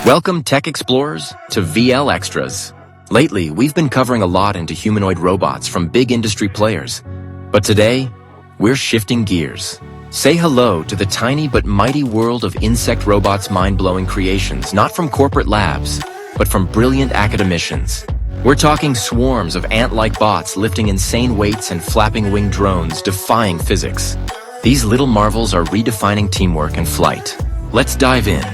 Welcome, Tech Explorers, to VL Extras. Lately, we've been covering a lot into humanoid robots from big industry players. But today, we're shifting gears. Say hello to the tiny but mighty world of insect robots' mind-blowing creations, not from corporate labs, but from brilliant academicians. We're talking swarms of ant-like bots lifting insane weights and flapping winged drones defying physics. These little marvels are redefining teamwork and flight. Let's dive in.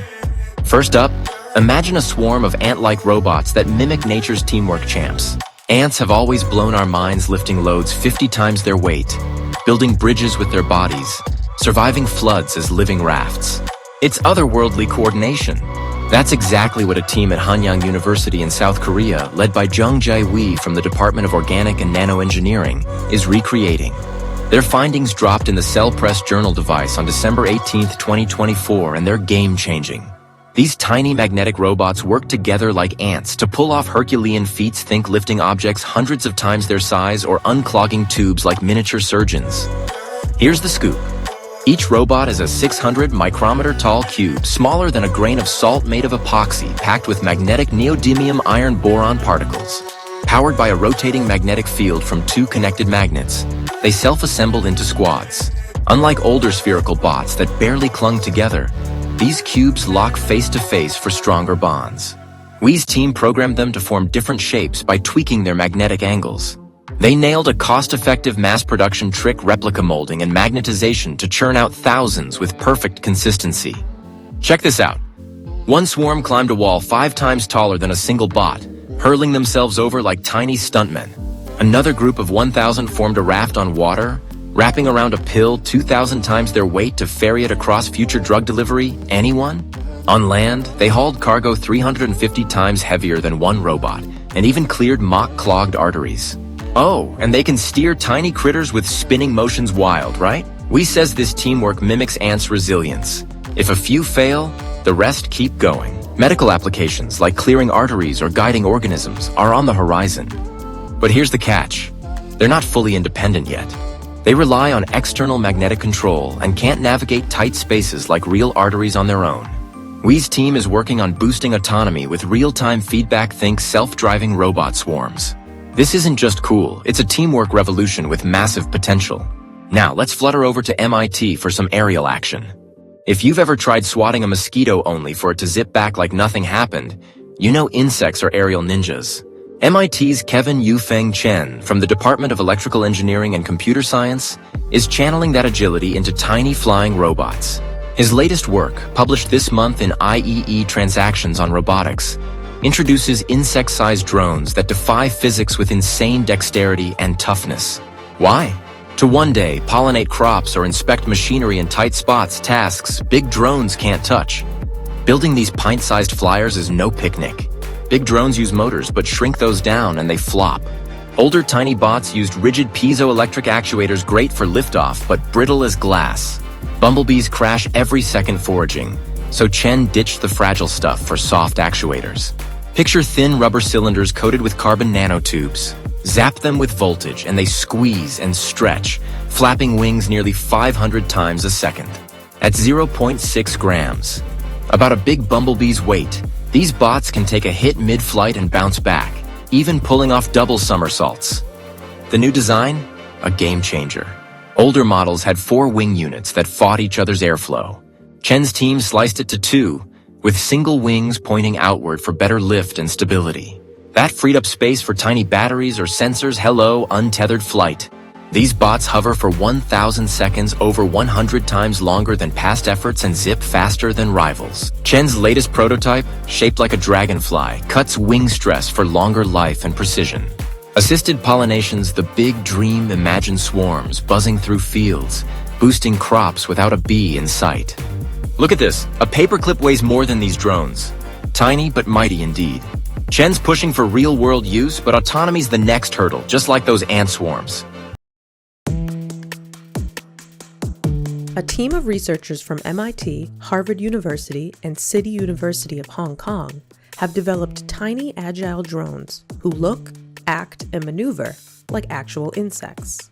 First up, imagine a swarm of ant-like robots that mimic nature's teamwork champs. Ants have always blown our minds, lifting loads 50 times their weight, building bridges with their bodies, surviving floods as living rafts. It's otherworldly coordination. That's exactly what a team at Hanyang University in South Korea, led by Jung Jae-wee from the Department of Organic and Nanoengineering, is recreating. Their findings dropped in the Cell Press Journal device on December 18, 2024, and they're game-changing. These tiny magnetic robots work together like ants to pull off Herculean feats, think lifting objects hundreds of times their size or unclogging tubes like miniature surgeons. Here's the scoop. Each robot is a 600 micrometer tall cube, smaller than a grain of salt, made of epoxy, packed with magnetic neodymium iron boron particles. Powered by a rotating magnetic field from two connected magnets, they self-assemble into squads. Unlike older spherical bots that barely clung together, these cubes lock face-to-face for stronger bonds. Wee's team programmed them to form different shapes by tweaking their magnetic angles. They nailed a cost-effective mass-production trick, replica molding and magnetization, to churn out thousands with perfect consistency. Check this out. One swarm climbed a wall 5 times taller than a single bot, hurling themselves over like tiny stuntmen. Another group of 1,000 formed a raft on water, wrapping around a pill 2,000 times their weight to ferry it across future drug delivery. Anyone? On land, they hauled cargo 350 times heavier than one robot, and even cleared mock-clogged arteries. Oh, and they can steer tiny critters with spinning motions. Wild, right? Wee says this teamwork mimics ants' resilience. If a few fail, the rest keep going. Medical applications like clearing arteries or guiding organisms are on the horizon. But here's the catch. They're not fully independent yet. They rely on external magnetic control and can't navigate tight spaces like real arteries on their own. Wee's team is working on boosting autonomy with real-time feedback, think self-driving robot swarms. This isn't just cool, it's a teamwork revolution with massive potential. Now, let's flutter over to MIT for some aerial action. If you've ever tried swatting a mosquito only for it to zip back like nothing happened, you know insects are aerial ninjas. MIT's Kevin Yufeng Chen from the Department of Electrical Engineering and Computer Science is channeling that agility into tiny flying robots. His latest work, published this month in IEE Transactions on Robotics, introduces insect-sized drones that defy physics with insane dexterity and toughness. Why? To one day pollinate crops or inspect machinery in tight spots, tasks big drones can't touch. Building these pint-sized flyers is no picnic. Big drones use motors, but shrink those down and they flop. Older tiny bots used rigid piezoelectric actuators, great for liftoff, but brittle as glass. Bumblebees crash every second foraging, so Chen ditched the fragile stuff for soft actuators. Picture thin rubber cylinders coated with carbon nanotubes. Zap them with voltage and they squeeze and stretch, flapping wings nearly 500 times a second. At 0.6 grams, about a big bumblebee's weight, these bots can take a hit mid-flight and bounce back, even pulling off double somersaults. The new design? A game changer. Older models had 4 wing units that fought each other's airflow. Chen's team sliced it to 2, with single wings pointing outward for better lift and stability. That freed up space for tiny batteries or sensors. Hello, untethered flight. These bots hover for 1,000 seconds, over 100 times longer than past efforts, and zip faster than rivals. Chen's latest prototype, shaped like a dragonfly, cuts wing stress for longer life and precision. Assisted pollination's the big dream. Imagine swarms buzzing through fields, boosting crops without a bee in sight. Look at this. A paperclip weighs more than these drones. Tiny but mighty indeed. Chen's pushing for real-world use, but autonomy's the next hurdle, just like those ant swarms. A team of researchers from MIT, Harvard University, and City University of Hong Kong have developed tiny agile drones who look, act, and maneuver like actual insects.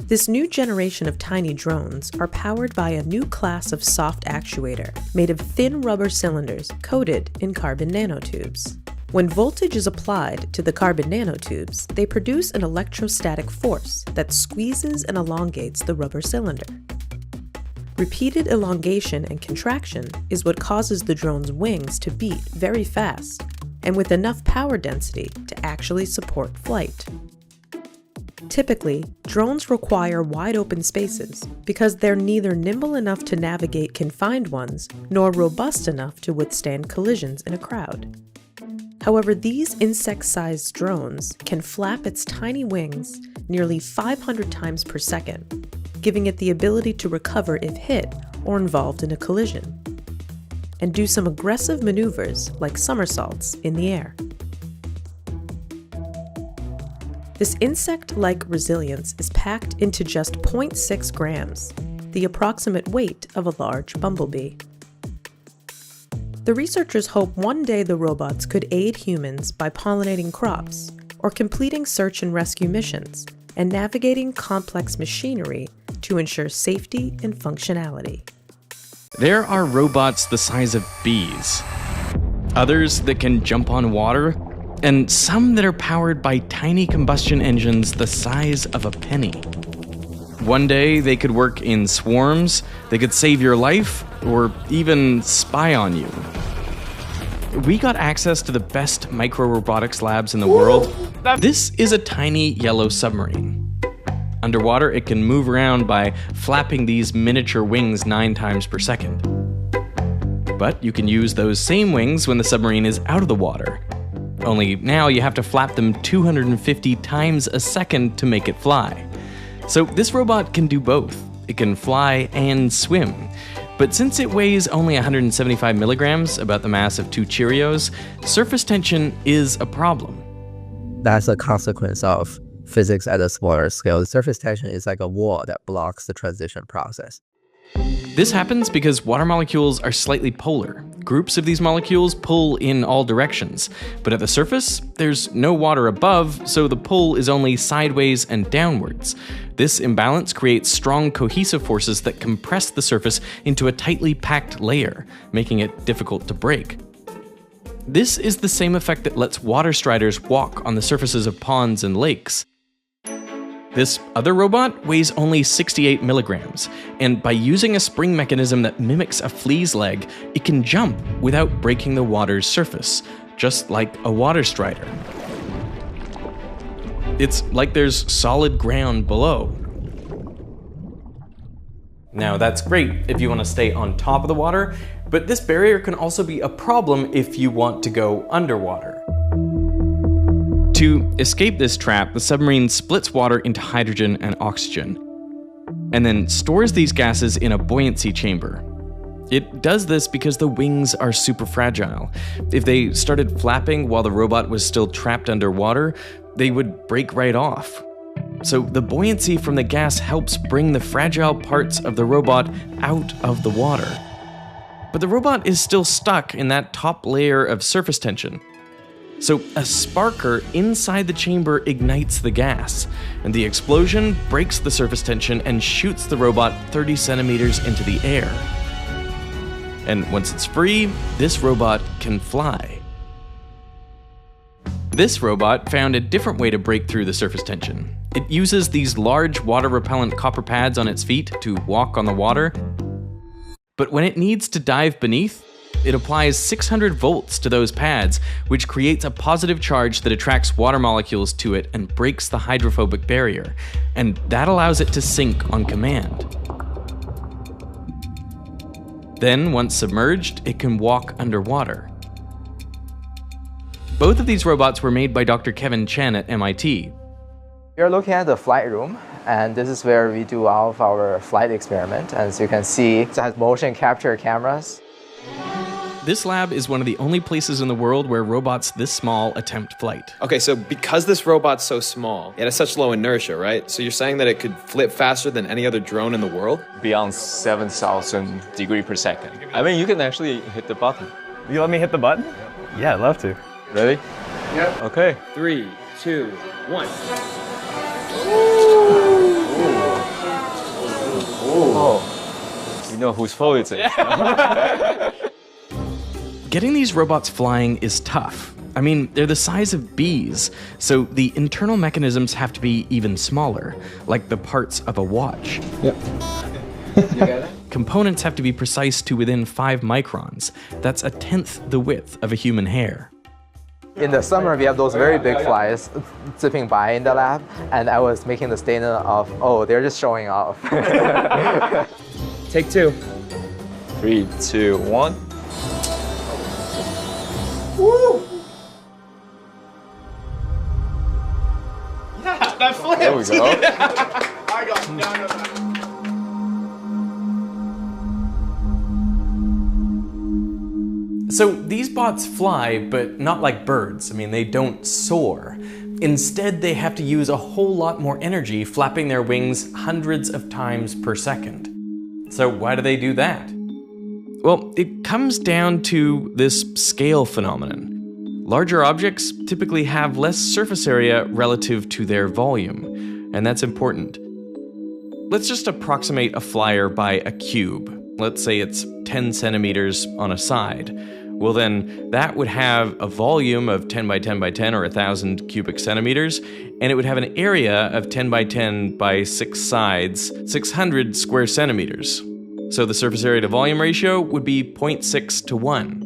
This new generation of tiny drones are powered by a new class of soft actuator made of thin rubber cylinders coated in carbon nanotubes. When voltage is applied to the carbon nanotubes, they produce an electrostatic force that squeezes and elongates the rubber cylinder. Repeated elongation and contraction is what causes the drone's wings to beat very fast and with enough power density to actually support flight. Typically, drones require wide open spaces because they're neither nimble enough to navigate confined ones nor robust enough to withstand collisions in a crowd. However, these insect-sized drones can flap its tiny wings nearly 500 times per second, giving it the ability to recover if hit or involved in a collision, and do some aggressive maneuvers like somersaults in the air. This insect-like resilience is packed into just 0.6 grams, the approximate weight of a large bumblebee. The researchers hope one day the robots could aid humans by pollinating crops or completing search and rescue missions and navigating complex machinery to ensure safety and functionality. There are robots the size of bees, others that can jump on water, and some that are powered by tiny combustion engines the size of a penny. One day they could work in swarms, they could save your life, or even spy on you. We got access to the best microrobotics labs in the world. This is a tiny yellow submarine. Underwater, it can move around by flapping these miniature wings 9 times per second. But you can use those same wings when the submarine is out of the water. Only now you have to flap them 250 times a second to make it fly. So this robot can do both. It can fly and swim. But since it weighs only 175 milligrams, about the mass of 2 Cheerios, surface tension is a problem. That's a consequence of physics at a smaller scale. The surface tension is like a wall that blocks the transition process. This happens because water molecules are slightly polar. Groups of these molecules pull in all directions, but at the surface, there's no water above, so the pull is only sideways and downwards. This imbalance creates strong cohesive forces that compress the surface into a tightly packed layer, making it difficult to break. This is the same effect that lets water striders walk on the surfaces of ponds and lakes. This other robot weighs only 68 milligrams, and by using a spring mechanism that mimics a flea's leg, it can jump without breaking the water's surface, just like a water strider. It's like there's solid ground below. Now that's great if you want to stay on top of the water, but this barrier can also be a problem if you want to go underwater. To escape this trap, the submarine splits water into hydrogen and oxygen, and then stores these gases in a buoyancy chamber. It does this because the wings are super fragile. If they started flapping while the robot was still trapped underwater, they would break right off. So the buoyancy from the gas helps bring the fragile parts of the robot out of the water. But the robot is still stuck in that top layer of surface tension. So a sparker inside the chamber ignites the gas, and the explosion breaks the surface tension and shoots the robot 30 centimeters into the air. And once it's free, this robot can fly. This robot found a different way to break through the surface tension. It uses these large water-repellent copper pads on its feet to walk on the water. But when it needs to dive beneath, it applies 600 volts to those pads, which creates a positive charge that attracts water molecules to it and breaks the hydrophobic barrier. And that allows it to sink on command. Then, once submerged, it can walk underwater. Both of these robots were made by Dr. Kevin Chen at MIT. You're looking at the flight room, and this is where we do all of our flight experiment. As you can see, it has motion capture cameras. This lab is one of the only places in the world where robots this small attempt flight. Okay, so because this robot's so small, it has such low inertia, right? So you're saying that it could flip faster than any other drone in the world? Beyond 7,000 degrees per second. I mean, you can actually hit the button. You let me hit the button? Yeah, I'd love to. Ready? Yep. Okay. 3, 2, 1. We know whose fault it is. Getting these robots flying is tough. I mean, they're the size of bees, so the internal mechanisms have to be even smaller, like the parts of a watch. Yep. You get it? Components have to be precise to within 5 microns. That's 1/10 the width of a human hair. In the summer, we have those very big flies zipping by in the lab, and I was making the statement of, oh, they're just showing off. Take 2. 3, 2, 1. That flipped! There we go. I got none of that. So these bots fly, but not like birds. I mean, they don't soar. Instead, they have to use a whole lot more energy, flapping their wings hundreds of times per second. So why do they do that? Well, it comes down to this scale phenomenon. Larger objects typically have less surface area relative to their volume, and that's important. Let's just approximate a flyer by a cube. Let's say it's 10 centimeters on a side. Well then, that would have a volume of 10 by 10 by 10 or 1,000 cubic centimeters, and it would have an area of 10 by 10 by 6 sides, 600 square centimeters. So the surface area to volume ratio would be 0.6 to 1.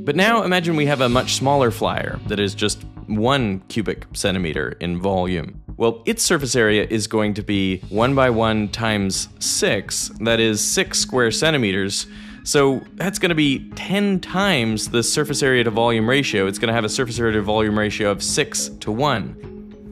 But now imagine we have a much smaller flyer that is just 1 cubic centimeter in volume. Well, its surface area is going to be 1 by 1 times 6, that is 6 square centimeters. So that's going to be 10 times the surface area to volume ratio. It's going to have a surface area to volume ratio of 6 to 1.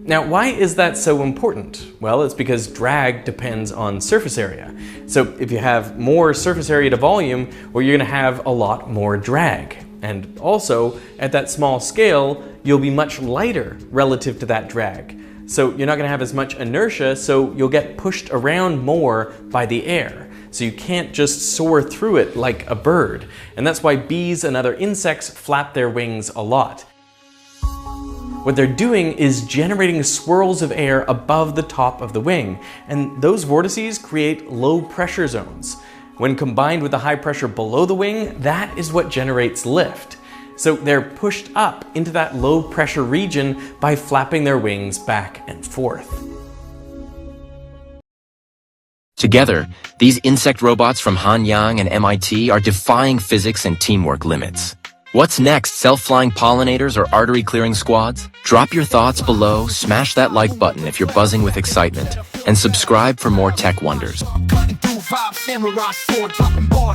Now, why is that so important? Well, it's because drag depends on surface area. So if you have more surface area to volume, well, you're going to have a lot more drag. And also, at that small scale, you'll be much lighter relative to that drag. So you're not going to have as much inertia, so you'll get pushed around more by the air. So you can't just soar through it like a bird. And that's why bees and other insects flap their wings a lot. What they're doing is generating swirls of air above the top of the wing, and those vortices create low pressure zones. When combined with the high pressure below the wing, that is what generates lift. So they're pushed up into that low pressure region by flapping their wings back and forth. Together, these insect robots from Hanyang and MIT are defying physics and teamwork limits. What's next, self-flying pollinators or artery-clearing squads? Drop your thoughts below, smash that like button if you're buzzing with excitement, and subscribe for more tech wonders.